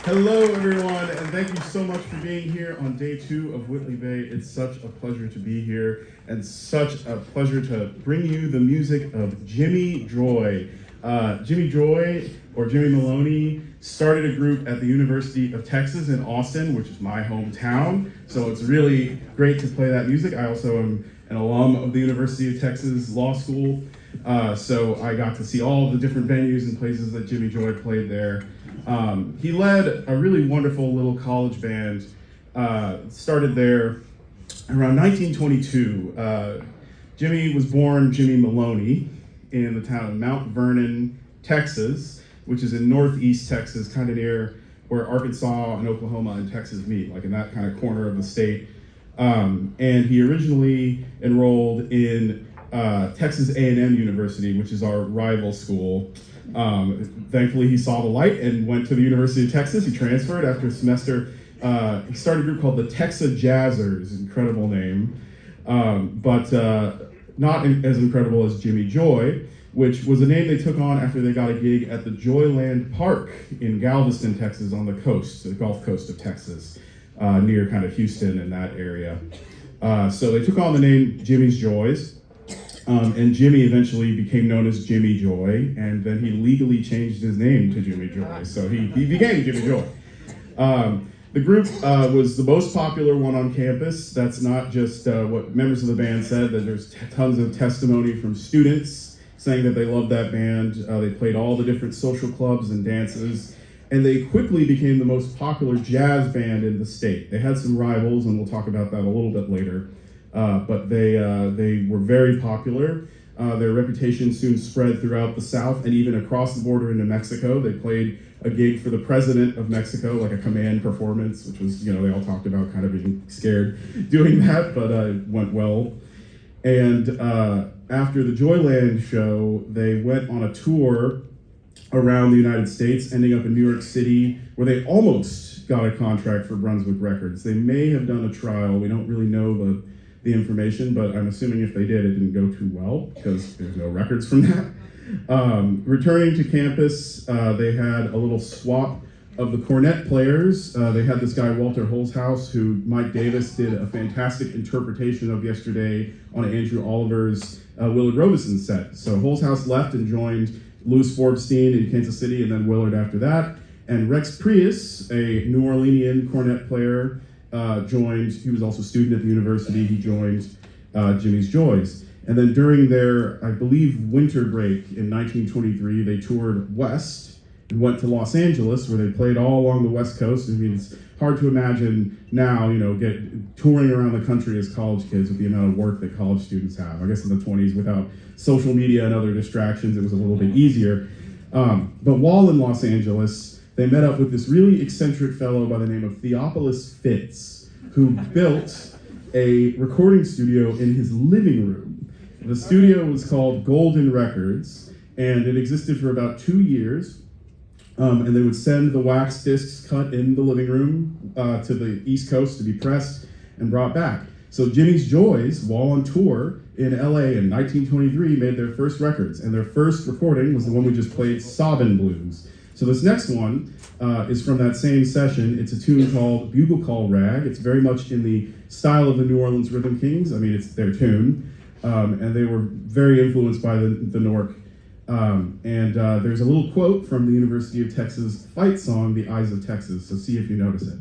Hello, everyone, and thank you so much for being here on day 2 of Whitley Bay. It's such a pleasure to be here, and such a pleasure to bring you the music of Jimmie Joy. Jimmie Joy, or Jimmy Maloney, started a group at the University of Texas in Austin, which is my hometown, so it's really great to play that music. I also am an alum of the University of Texas Law School, so I got to see all the different venues and places that Jimmie Joy played there. He led a really wonderful little college band, started there around 1922. Jimmie was born Jimmie Maloney in the town of Mount Vernon, Texas, which is in northeast Texas, kind of near where Arkansas and Oklahoma and Texas meet, like in that kind of corner of the state. And he originally enrolled in Texas A&M University, which is our rival school. Thankfully, he saw the light and went to the University of Texas. He transferred after a semester. He started a group called the Texas Jazzers, incredible name, but not as incredible as Jimmie Joy, which was a name they took on after they got a gig at the Joyland Park in Galveston, Texas, on the coast, the Gulf Coast of Texas, near kind of Houston and that area. So they took on the name Jimmie's Joys. And Jimmie eventually became known as Jimmie Joy, and then he legally changed his name to Jimmie Joy, so he became Jimmie Joy. The group was the most popular one on campus. That's not just what members of the band said, that there's tons of testimony from students saying that they loved that band. They played all the different social clubs and dances, and they quickly became the most popular jazz band in the state. They had some rivals, and we'll talk about that a little bit later. But they were very popular. Their reputation soon spread throughout the South and even across the border into Mexico. They played a gig for the president of Mexico, like a command performance, which was, they all talked about kind of being scared doing that, but it went well. And after the Joyland show, they went on a tour around the United States, ending up in New York City, where they almost got a contract for Brunswick Records. They may have done a trial. We don't really know the information, but I'm assuming if they did, it didn't go too well because there's no records from that. Returning to campus, they had a little swap of the cornet players. They had this guy, Walter Holzhaus, who Mike Davis did a fantastic interpretation of yesterday on Andrew Oliver's Willard Robeson set. So Holzhaus left and joined Louis Forbstein in Kansas City, and then Willard after that. And Rex Prius, a New Orleanian cornet player, joined. He was also a student at the university. He joined Jimmie's Joys. And then during their, I believe, winter break in 1923, they toured west and went to Los Angeles, where they played all along the West Coast. I mean, it's hard to imagine now, touring around the country as college kids with the amount of work that college students have. I guess in the 20s, without social media and other distractions, it was a little bit easier. But while in Los Angeles, they met up with this really eccentric fellow by the name of Theophilus Fitz, who built a recording studio in his living room. The studio was called Golden Records, and it existed for about 2 years. And they would send the wax discs cut in the living room to the East Coast to be pressed and brought back. So Jimmie's Joys, while on tour in LA in 1923, made their first records. And their first recording was the one we just played, Sobbin' Blues. So this next one is from that same session. It's a tune called Bugle Call Rag. It's very much in the style of the New Orleans Rhythm Kings. I mean, it's their tune. And they were very influenced by the Nork. There's a little quote from the University of Texas fight song, The Eyes of Texas. So see if you notice it.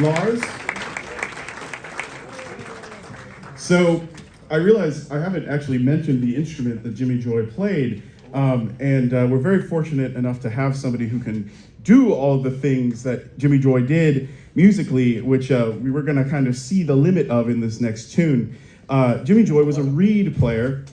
Lars? So I realize I haven't actually mentioned the instrument that Jimmie Joy played, and we're very fortunate enough to have somebody who can do all of the things that Jimmie Joy did musically, which we were going to kind of see the limit of in this next tune. Jimmie Joy was a reed player,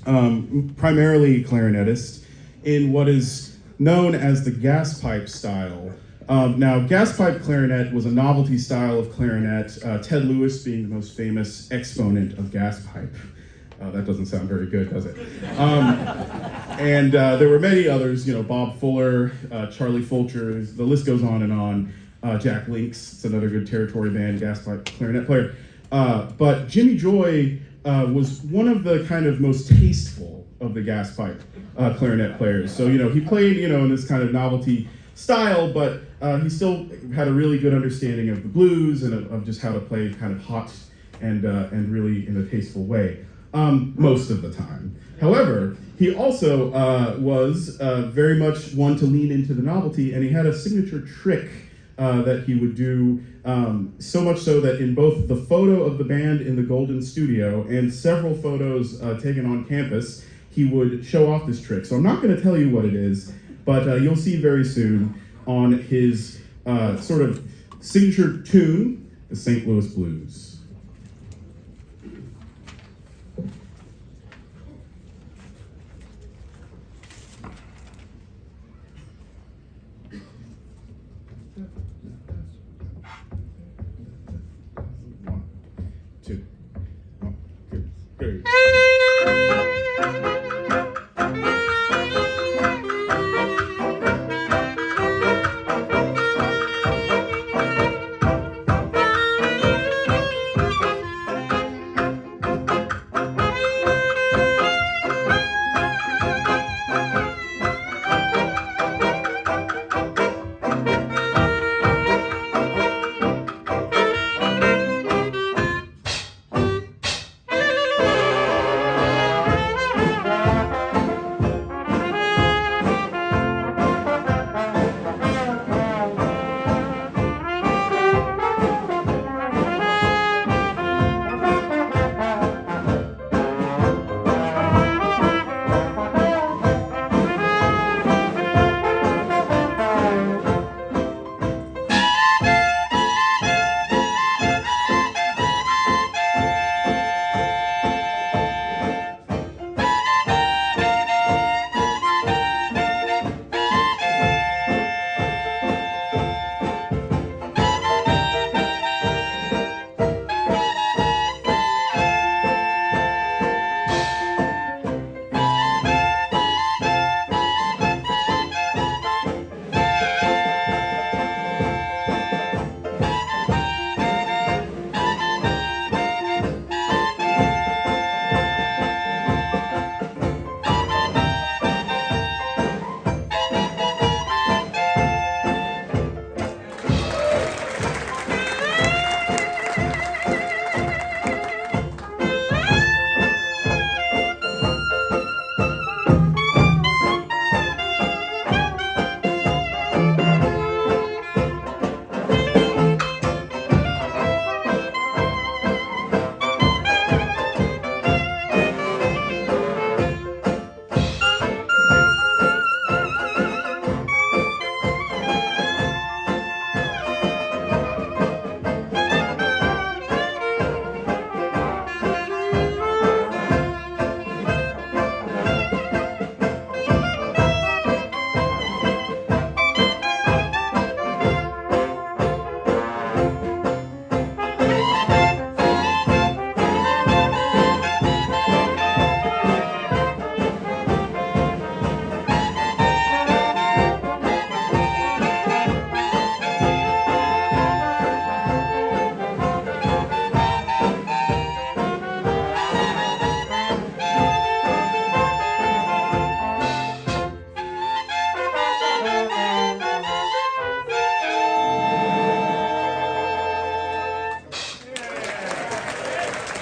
primarily clarinetist, in what is known as the gas pipe style. Now, gas pipe clarinet was a novelty style of clarinet, Ted Lewis being the most famous exponent of gas pipe. That doesn't sound very good, does it? And there were many others, Bob Fuller, Charlie Fulcher, the list goes on and on. Jack Links, it's another good territory band, gas pipe clarinet player. But Jimmie Joy was one of the kind of most tasteful of the gas pipe clarinet players. So, he played, in this kind of novelty style, but he still had a really good understanding of the blues and of just how to play kind of hot and really in a tasteful way, most of the time. However, he also was very much one to lean into the novelty, and he had a signature trick that he would do, so much so that in both the photo of the band in the Golden Studio and several photos taken on campus, he would show off this trick. So I'm not going to tell you what it is, but you'll see very soon on his sort of signature tune, the St. Louis Blues.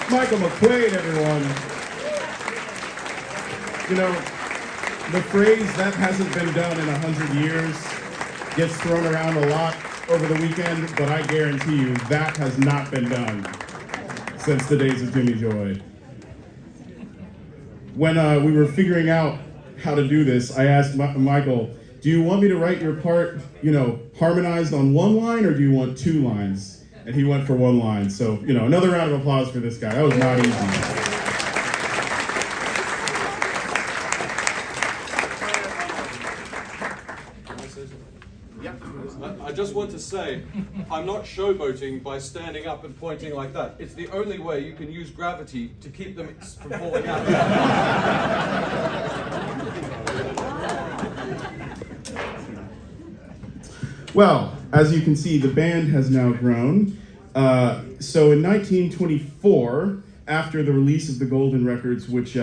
Michael McQuaid, everyone. The phrase "that hasn't been done in 100 years" gets thrown around a lot over the weekend, but I guarantee you that has not been done since the days of Jimmy Joy. When we were figuring out how to do this, I asked Michael, do you want me to write your part, harmonized on one line, or do you want two lines? And he went for one line. So, another round of applause for this guy. That was not easy. I just want to say, I'm not showboating by standing up and pointing like that. It's the only way you can use gravity to keep them from falling out. Well, as you can see, the band has now grown. So in 1924, after the release of the Golden Records, which,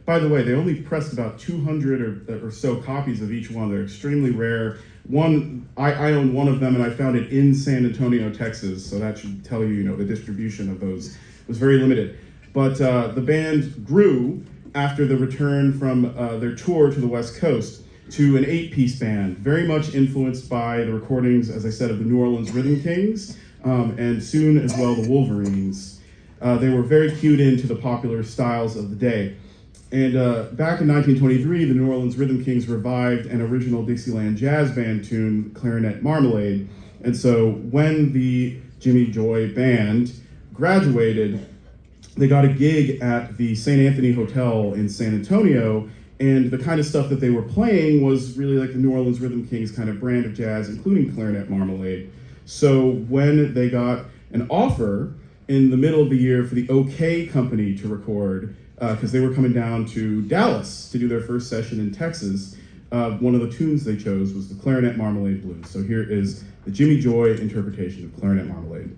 by the way, they only pressed about 200 or so copies of each one. They're extremely rare. One, I own one of them, and I found it in San Antonio, Texas, so that should tell you, the distribution of those was very limited. But the band grew after the return from their tour to the West Coast to an 8-piece band, very much influenced by the recordings, as I said, of the New Orleans Rhythm Kings, and soon as well the Wolverines. They were very cued into the popular styles of the day. And back in 1923, the New Orleans Rhythm Kings revived an original Dixieland jazz band tune, Clarinet Marmalade. And so when the Jimmie Joy Band graduated, they got a gig at the St. Anthony Hotel in San Antonio, and the kind of stuff that they were playing was really like the New Orleans Rhythm Kings kind of brand of jazz, including Clarinet Marmalade. So when they got an offer in the middle of the year for the OK Company to record, because they were coming down to Dallas to do their first session in Texas, one of the tunes they chose was the Clarinet Marmalade Blues. So here is the Jimmie Joy interpretation of Clarinet Marmalade.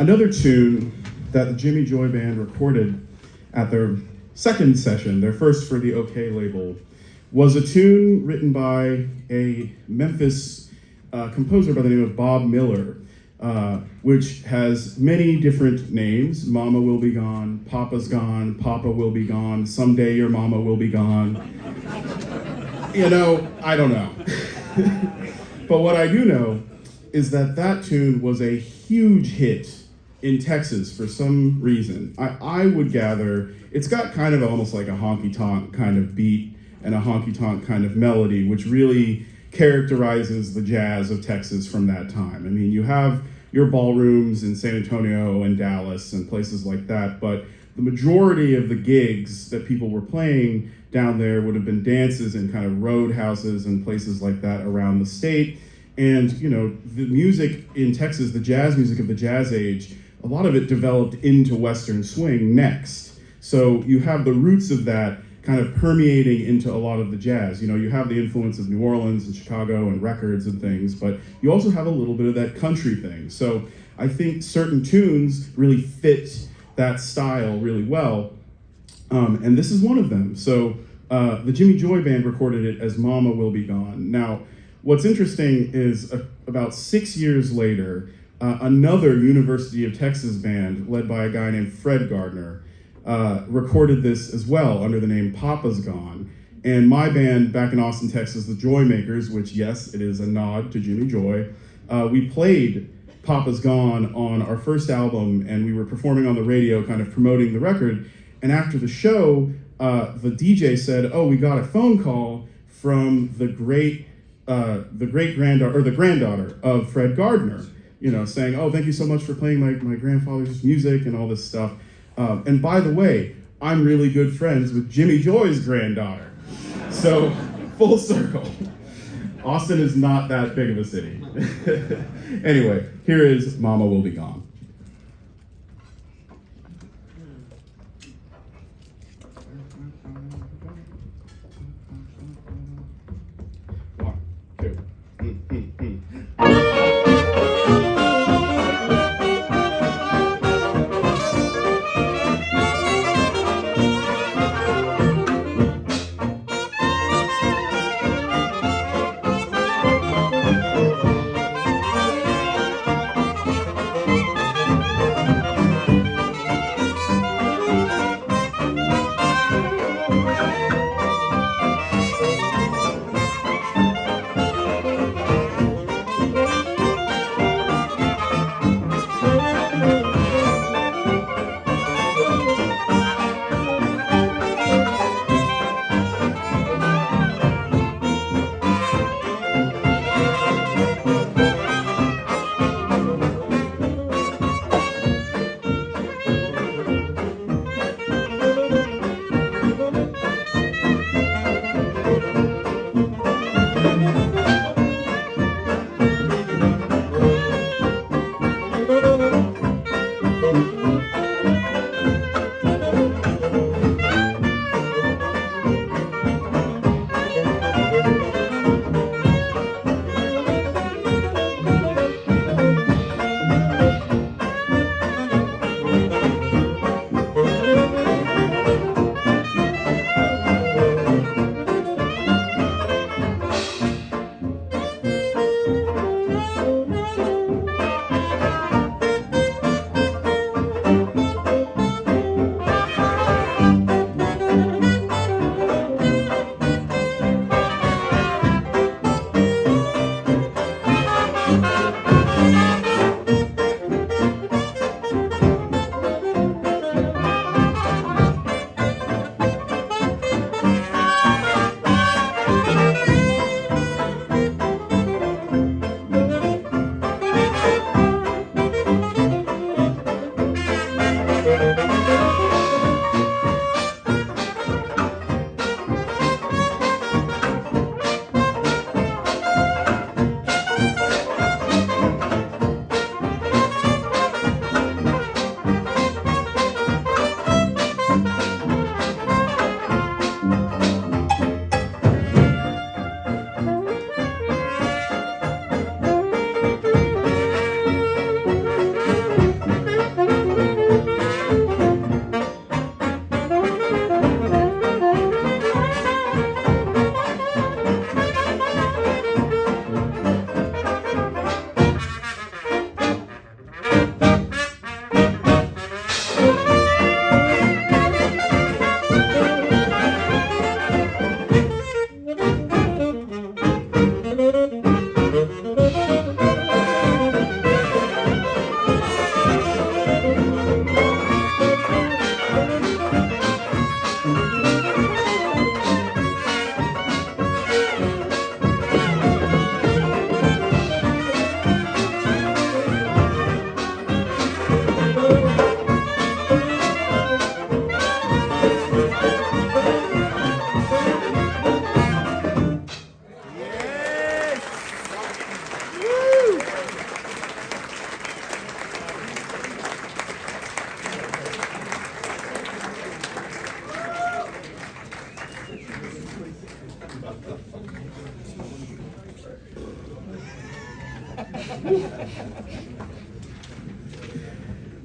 Another tune that the Jimmie Joy Band recorded at their second session, their first for the OK label, was a tune written by a Memphis composer by the name of Bob Muller, which has many different names. Mama Will Be Gone, Papa's Gone, Papa Will Be Gone, Someday Your Mama Will Be Gone. You know, I don't know. But what I do know is that that tune was a huge hit in Texas for some reason. I would gather it's got kind of almost like a honky-tonk kind of beat and a honky-tonk kind of melody, which really characterizes the jazz of Texas from that time. I mean, you have your ballrooms in San Antonio and Dallas and places like that, but the majority of the gigs that people were playing down there would have been dances in kind of roadhouses and places like that around the state. And, you know, the music in Texas, the jazz music of the jazz age, a lot of it developed into Western swing next. So you have the roots of that kind of permeating into a lot of the jazz. You know, you have the influence of New Orleans and Chicago and records and things, but you also have a little bit of that country thing. So I think certain tunes really fit that style really well. And this is one of them. So the Jimmie Joy Band recorded it as Mama Will Be Gone. Now, what's interesting is about 6 years later, another University of Texas band led by a guy named Fred Gardner recorded this as well under the name Papa's Gone. And my band back in Austin, Texas, the Joy Makers, which, yes, it is a nod to Jimmie Joy, we played Papa's Gone on our first album, and we were performing on the radio, kind of promoting the record. And after the show, the DJ said, "Oh, we got a phone call from the granddaughter of Fred Gardner, you know, saying, 'Oh, thank you so much for playing my grandfather's music and all this stuff. And by the way, I'm really good friends with Jimmie Joy's granddaughter.'" So, full circle. Austin is not that big of a city. Anyway, here is Mama Will Be Gone. One, two.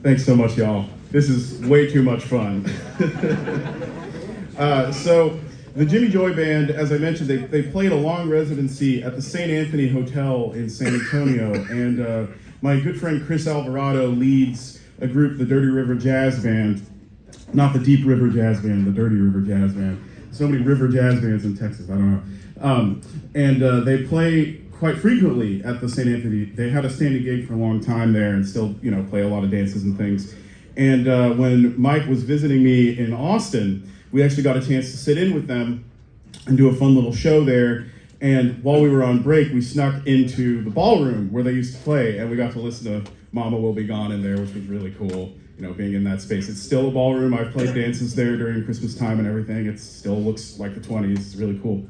Thanks so much, y'all. This is way too much fun. So the Jimmy Joy Band, as I mentioned, they played a long residency at the St. Anthony Hotel in San Antonio, and my good friend Chris Alvarado leads a group, the Dirty River Jazz Band, not the Deep River Jazz Band, the Dirty River Jazz Band. So many river jazz bands in Texas, I don't know. They play quite frequently at the St. Anthony. They had a standing gig for a long time there and still, play a lot of dances and things. And when Mike was visiting me in Austin, we actually got a chance to sit in with them and do a fun little show there. And while we were on break, we snuck into the ballroom where they used to play, and we got to listen to Mama Will Be Gone in there, which was really cool, being in that space. It's still a ballroom. I've played dances there during Christmas time and everything. It still looks like the 20s. It's really cool.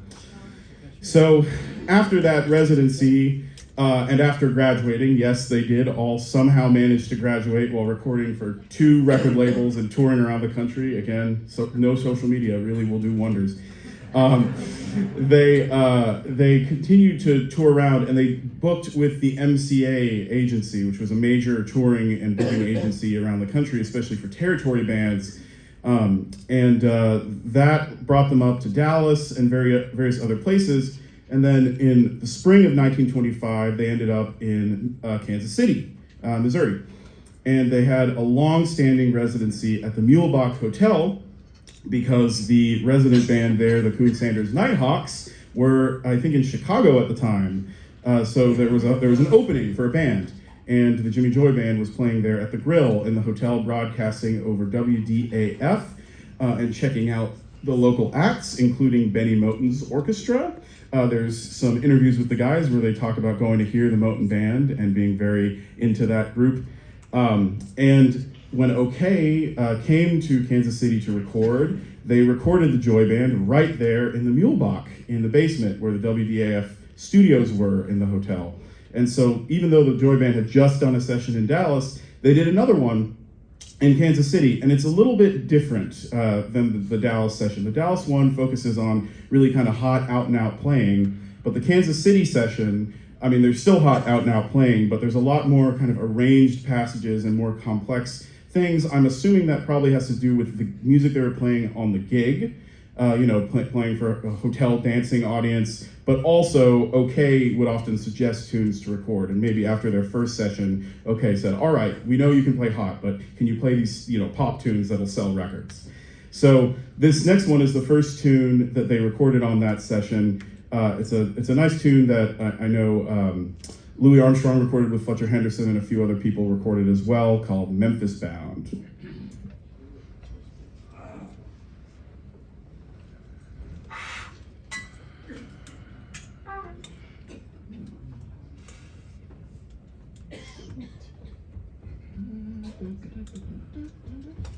So after that residency, and after graduating, yes, they did all somehow manage to graduate while recording for 2 record labels and touring around the country. Again, so no social media really will do wonders. They continued to tour around, and they booked with the MCA agency, which was a major touring and booking agency around the country, especially for territory bands. That brought them up to Dallas and various other places. And then in the spring of 1925, they ended up in Kansas City, Missouri. And they had a long-standing residency at the Muhlbach Hotel because the resident band there, the Coon Sanders Nighthawks, were, I think, in Chicago at the time. So there was an opening for a band. And the Jimmy Joy Band was playing there at the Grill in the hotel, broadcasting over WDAF and checking out the local acts, including Benny Moten's orchestra. There's some interviews with the guys where they talk about going to hear the Moten Band and being very into that group. And when OK came to Kansas City to record, they recorded the Joy Band right there in the Muhlbach, in the basement where the WDAF studios were in the hotel. And so even though the Joy Band had just done a session in Dallas, they did another one in Kansas City, and it's a little bit different than the Dallas session. The Dallas one focuses on really kind of hot out-and-out playing, but the Kansas City session, I mean, there's still hot out-and-out playing, but there's a lot more kind of arranged passages and more complex things. I'm assuming that probably has to do with the music they were playing on the gig, playing for a hotel dancing audience, but also OK would often suggest tunes to record. And maybe after their first session, OK said, all right, we know you can play hot, but can you play these pop tunes that'll sell records? So this next one is the first tune that they recorded on that session. It's a nice tune that I know Louis Armstrong recorded with Fletcher Henderson, and a few other people recorded as well, called Memphis Bound.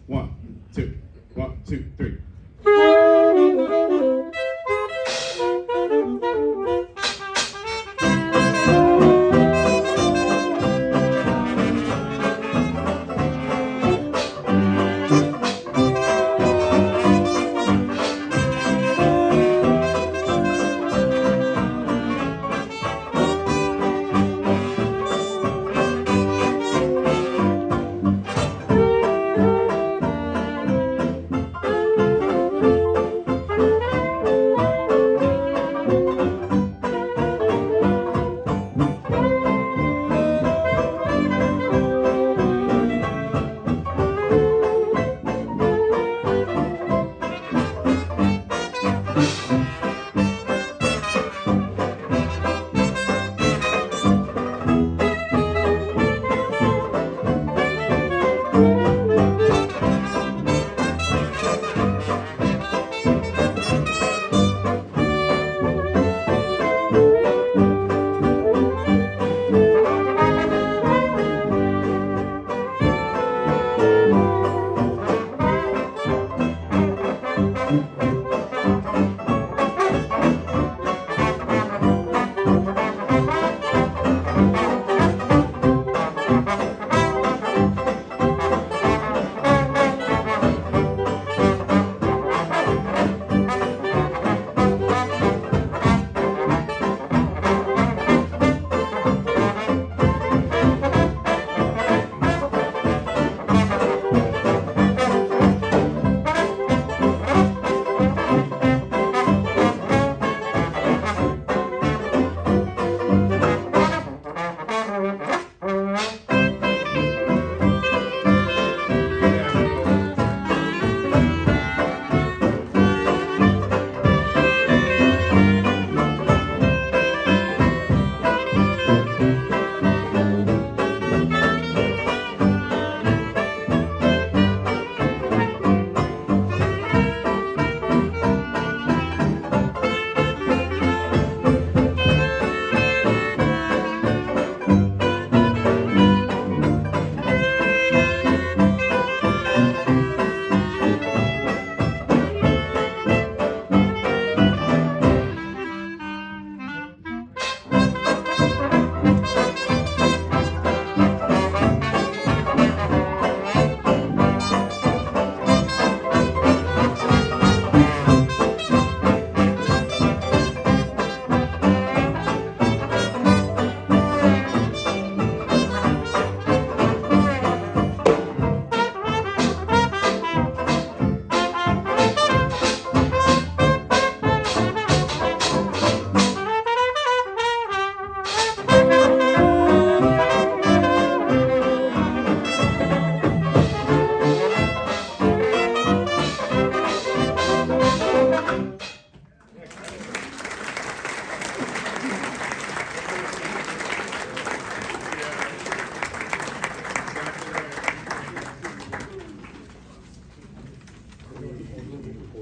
One, two, 3.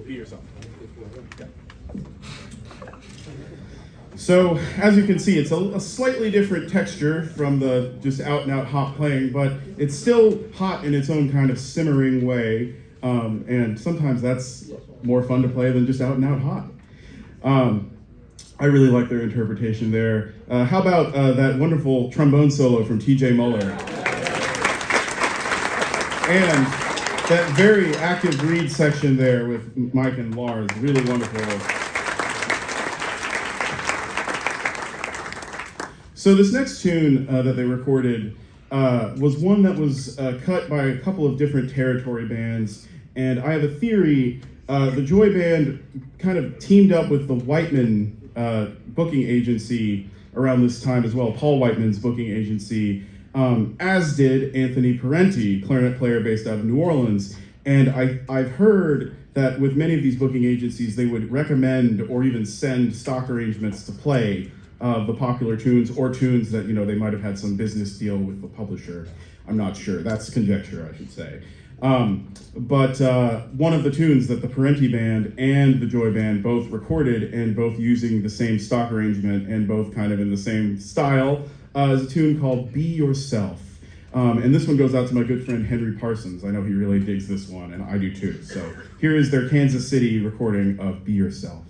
Be yourself. Yeah. So, as you can see, it's a slightly different texture from the just out-and-out hot playing, but it's still hot in its own kind of simmering way, and sometimes that's more fun to play than just out-and-out hot. I really like their interpretation there. How about that wonderful trombone solo from T.J. Muller? And that very active reed section there with Mike and Lars, really wonderful. So this next tune that they recorded was one that was cut by a couple of different territory bands, and I have a theory. The Joy Band kind of teamed up with the Whiteman booking agency around this time as well, Paul Whiteman's booking agency, as did Anthony Parenti, clarinet player based out of New Orleans. And I've heard that with many of these booking agencies, they would recommend or even send stock arrangements to play the popular tunes or tunes that, they might have had some business deal with the publisher. I'm not sure. That's conjecture, I should say. But one of the tunes that the Parenti Band and the Joy Band both recorded, and both using the same stock arrangement and both kind of in the same style, is a tune called Be Yourself. And this one goes out to my good friend Henry Parsons. I know he really digs this one, and I do too. So here is their Kansas City recording of Be Yourself.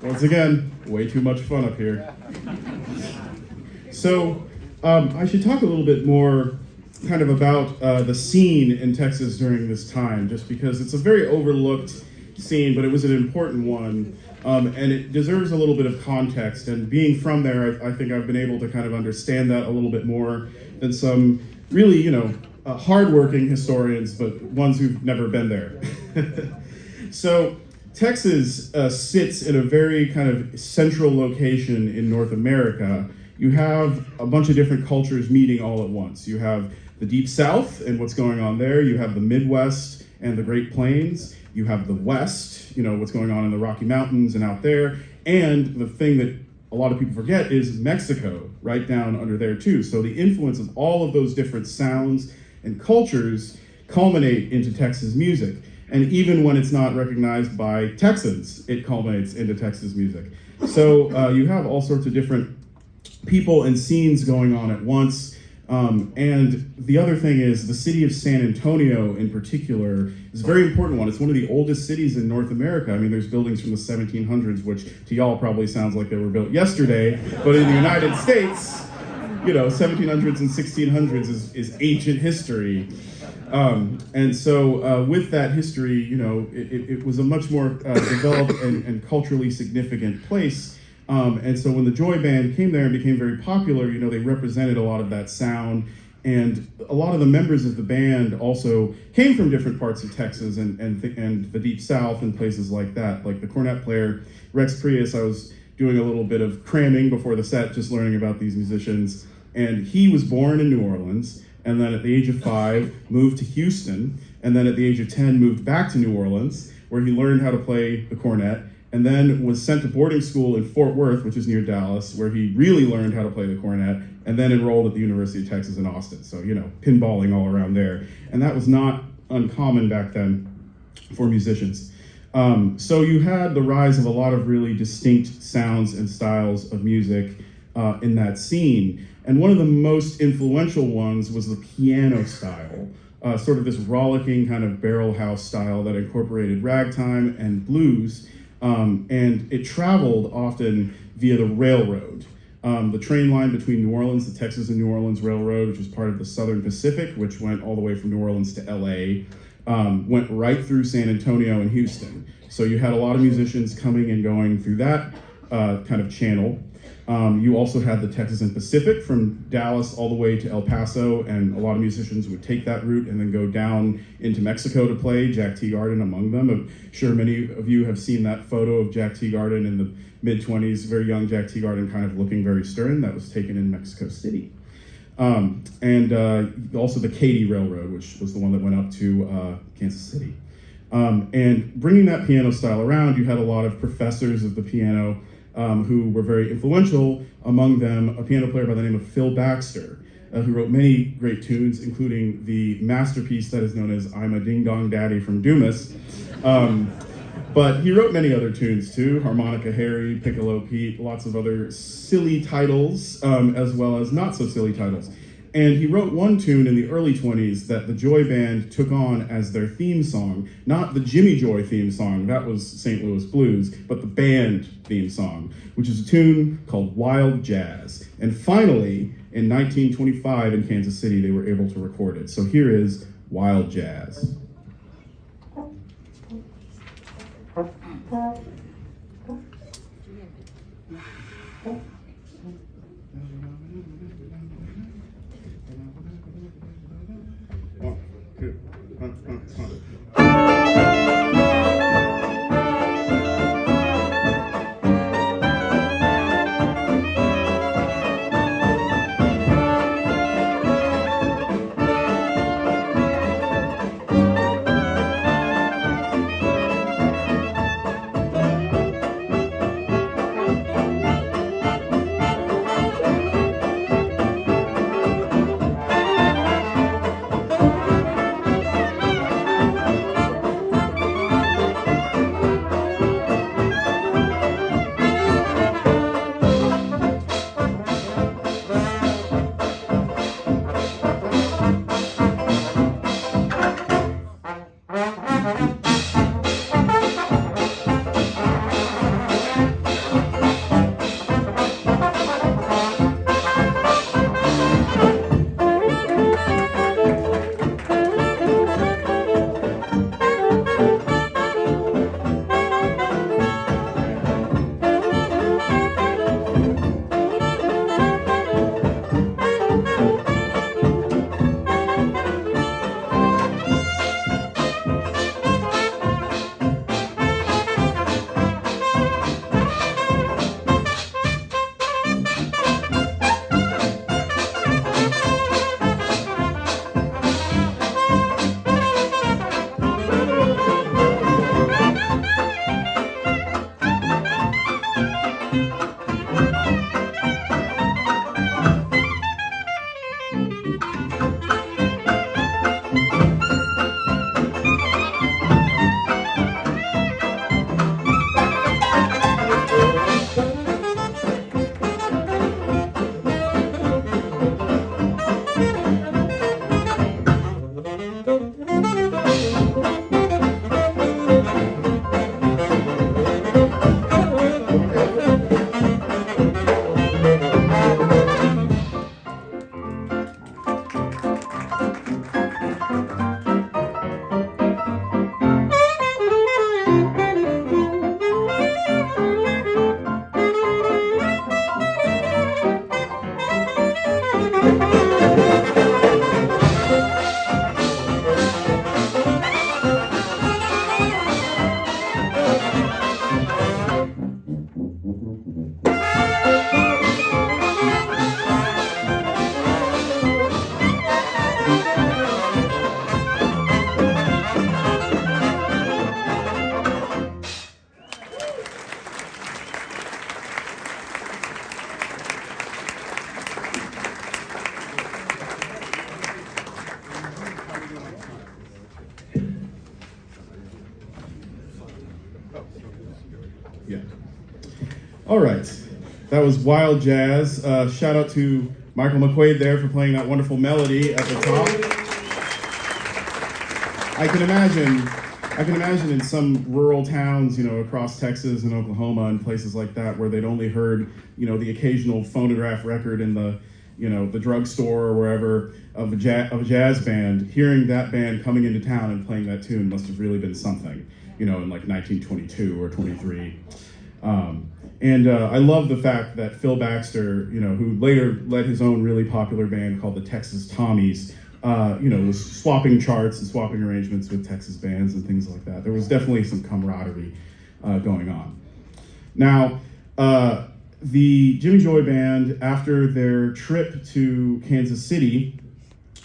Once again, way too much fun up here. So, I should talk a little bit more kind of about the scene in Texas during this time, just because it's a very overlooked scene, but it was an important one, and it deserves a little bit of context. And being from there, I think I've been able to kind of understand that a little bit more than some really, hardworking historians, but ones who've never been there. So, Texas sits in a very kind of central location in North America. You have a bunch of different cultures meeting all at once. You have the Deep South and what's going on there. You have the Midwest and the Great Plains. You have the West, what's going on in the Rocky Mountains and out there. And the thing that a lot of people forget is Mexico, right down under there too. So the influence of all of those different sounds and cultures culminate into Texas music. And even when it's not recognized by Texans, it culminates into Texas music. So you have all sorts of different people and scenes going on at once. And the other thing is the city of San Antonio in particular is a very important one. It's one of the oldest cities in North America. I mean, there's buildings from the 1700s, which to y'all probably sounds like they were built yesterday, but in the United States, 1700s and 1600s is ancient history. And so with that history, it was a much more developed and culturally significant place. And so when the Joy Band came there and became very popular, they represented a lot of that sound. And a lot of the members of the band also came from different parts of Texas and the Deep South and places like that. Like the cornet player, Rex Prius, I was doing a little bit of cramming before the set, just learning about these musicians. And he was born in New Orleans, and then at the age of 5, moved to Houston, and then at the age of 10, moved back to New Orleans, where he learned how to play the cornet, and then was sent to boarding school in Fort Worth, which is near Dallas, where he really learned how to play the cornet, and then enrolled at the University of Texas in Austin. So, pinballing all around there. And that was not uncommon back then for musicians. So you had the rise of a lot of really distinct sounds and styles of music in that scene. And one of the most influential ones was the piano style, sort of this rollicking kind of barrel house style that incorporated ragtime and blues. And it traveled often via the railroad. The train line between New Orleans, the Texas and New Orleans Railroad, which was part of the Southern Pacific, which went all the way from New Orleans to LA, went right through San Antonio and Houston. So you had a lot of musicians coming and going through that kind of channel. You also had the Texas and Pacific from Dallas all the way to El Paso, and a lot of musicians would take that route and then go down into Mexico to play, Jack Teagarden among them. I'm sure many of you have seen that photo of Jack Teagarden in the mid-20s, very young Jack Teagarden, kind of looking very stern. That was taken in Mexico City. And also the Katy Railroad, which was the one that went up to Kansas City. And bringing that piano style around, you had a lot of professors of the piano who were very influential, among them a piano player by the name of Phil Baxter, who wrote many great tunes, including the masterpiece that is known as I'm a Ding Dong Daddy from Dumas. But he wrote many other tunes too, Harmonica Harry, Piccolo Pete, lots of other silly titles, as well as not so silly titles. And he wrote one tune in the early 20s that the Joy Band took on as their theme song, not the Jimmie Joy theme song, that was St. Louis Blues, but the band theme song, which is a tune called Wild Jazz. And finally, in 1925 in Kansas City, they were able to record it. So here is Wild Jazz. Yeah. All right. That was Wild Jazz. Shout out to Michael McQuaid there for playing that wonderful melody at the top. I can imagine in some rural towns, across Texas and Oklahoma and places like that, where they'd only heard, the occasional phonograph record in the, the drugstore or wherever of a jazz band. Hearing that band coming into town and playing that tune must have really been something, in like 1922 or 23. And I love the fact that Phil Baxter, who later led his own really popular band called the Texas Tommies, was swapping charts and swapping arrangements with Texas bands and things like that. There was definitely some camaraderie going on. Now, the Jimmy Joy Band, after their trip to Kansas City,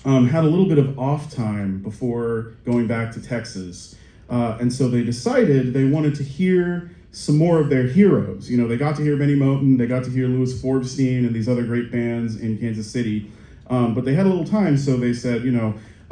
had a little bit of off time before going back to Texas. And so they decided they wanted to hear some more of their heroes. They got to hear Benny Moten, they got to hear Louis Forbestein and these other great bands in Kansas City. But they had a little time, so they said,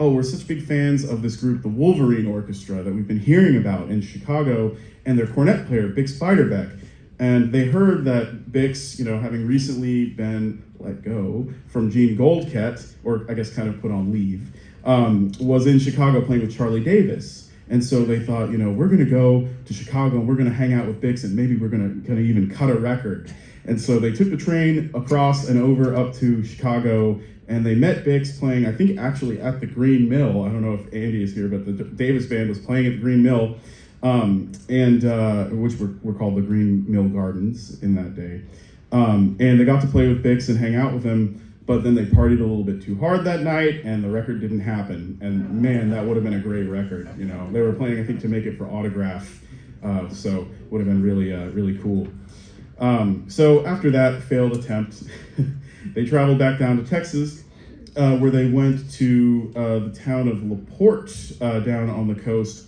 oh, we're such big fans of this group, the Wolverine Orchestra, that we've been hearing about in Chicago, and their cornet player, Bix Beiderbecke. And they heard that Bix, having recently been let go from Gene Goldkett, or I guess kind of put on leave, was in Chicago playing with Charlie Davis. And so they thought, we're going to go to Chicago and we're going to hang out with Bix and maybe we're going to even cut a record. And so they took the train across and over up to Chicago, and they met Bix playing, I think actually at the Green Mill. I don't know if Andy is here, but the Davis Band was playing at the Green Mill, which were called the Green Mill Gardens in that day. And they got to play with Bix and hang out with him. But then they partied a little bit too hard that night, and the record didn't happen. And man, that would have been a great record. They were playing, I think, to make it for Autograph, so would have been really, really cool. So after that failed attempt, they traveled back down to Texas, where they went to the town of LaPorte down on the coast,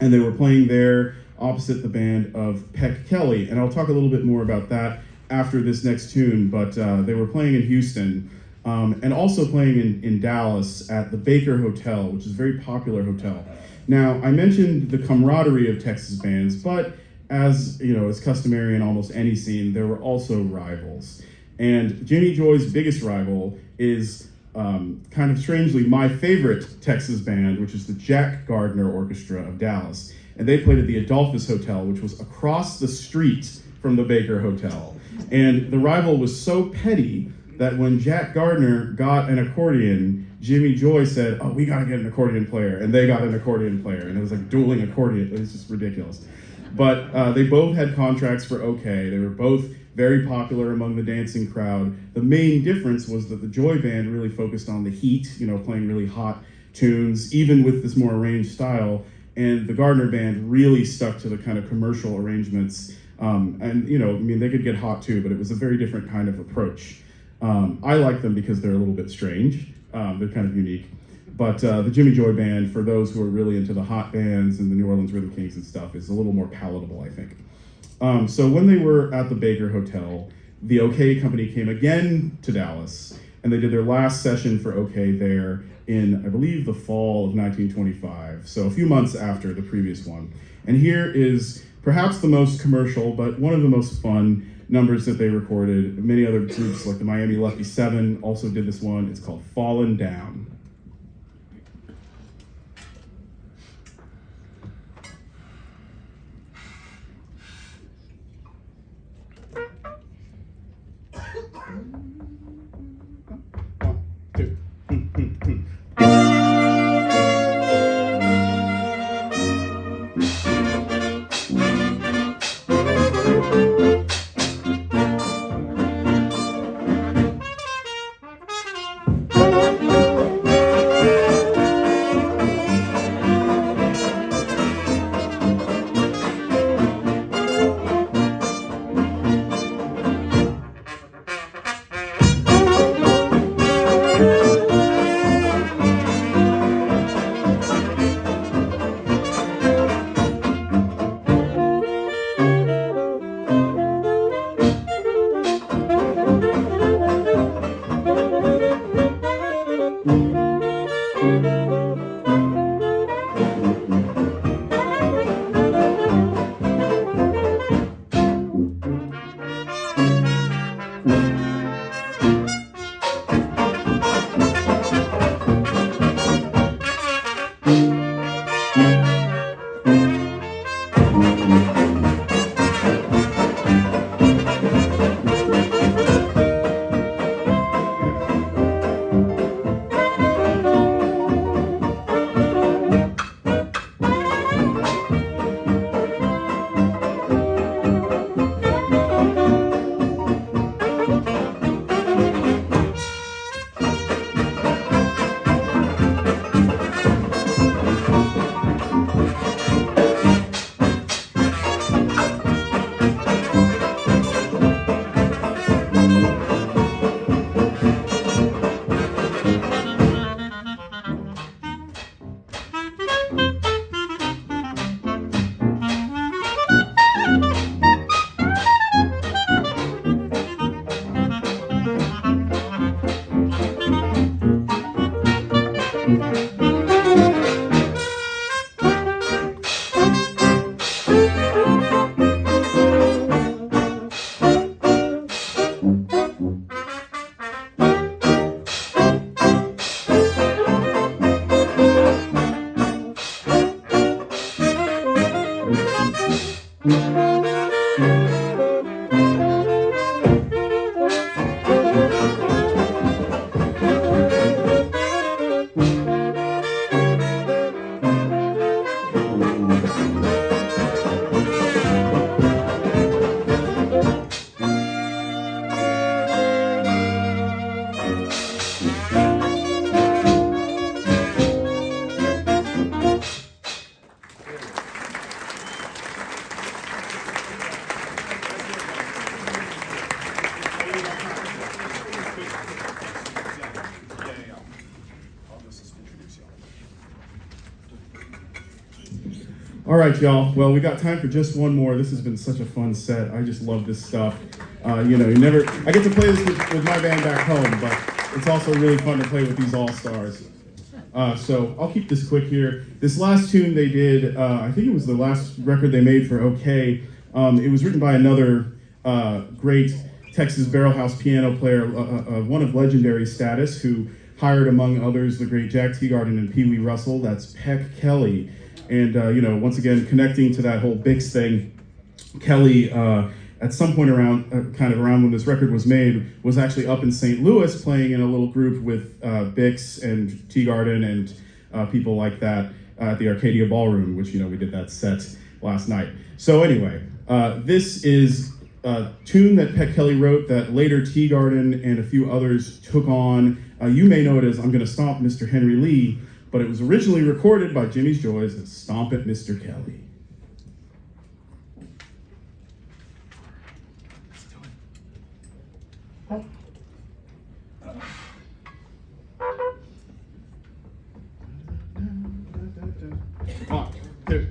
and they were playing there opposite the band of Peck Kelly. And I'll talk a little bit more about that after this next tune, but they were playing in Houston and also playing in Dallas at the Baker Hotel, which is a very popular hotel. Now, I mentioned the camaraderie of Texas bands, but as is customary in almost any scene, there were also rivals. And Jimmy Joy's biggest rival is kind of strangely my favorite Texas band, which is the Jack Gardner Orchestra of Dallas. And they played at the Adolphus Hotel, which was across the street from the Baker Hotel. And the rival was so petty that when Jack Gardner got an accordion, Jimmy Joy said, oh, we gotta get an accordion player. And they got an accordion player. And it was like dueling accordion. It was just ridiculous. But they both had contracts for OK. They were both very popular among the dancing crowd. The main difference was that the Joy Band really focused on the heat, playing really hot tunes, even with this more arranged style. And the Gardner Band really stuck to the kind of commercial arrangements. They could get hot too, but it was a very different kind of approach. I like them because they're a little bit strange. They're kind of unique. But the Jimmy Joy Band, for those who are really into the hot bands and the New Orleans Rhythm Kings and stuff, is a little more palatable, I think. So when they were at the Baker Hotel, the OK Company came again to Dallas, and they did their last session for OK there in, I believe, the fall of 1925, so a few months after the previous one. And here is perhaps the most commercial, but one of the most fun numbers that they recorded. Many other groups like the Miami Lucky Seven also did this one. It's called Fallin' Down. All right, y'all. Well, we got time for just one more. This has been such a fun set. I just love this stuff. I get to play this with my band back home, but it's also really fun to play with these all-stars. So I'll keep this quick here. This last tune they did, I think it was the last record they made for OK. It was written by another great Texas barrelhouse piano player, one of legendary status, who hired, among others, the great Jack Teagarden and Pee Wee Russell. That's Peck Kelly. And, once again, connecting to that whole Bix thing, Kelly, at some point around when this record was made, was actually up in St. Louis playing in a little group with Bix and Teagarden and people like that at the Arcadia Ballroom, which, we did that set last night. So anyway, this is a tune that Peck Kelly wrote that later Teagarden and a few others took on. You may know it as I'm Gonna Stomp Mr. Henry Lee, but it was originally recorded by Jimmie's Joys as Stomp It, Mr. Kelly. One, two.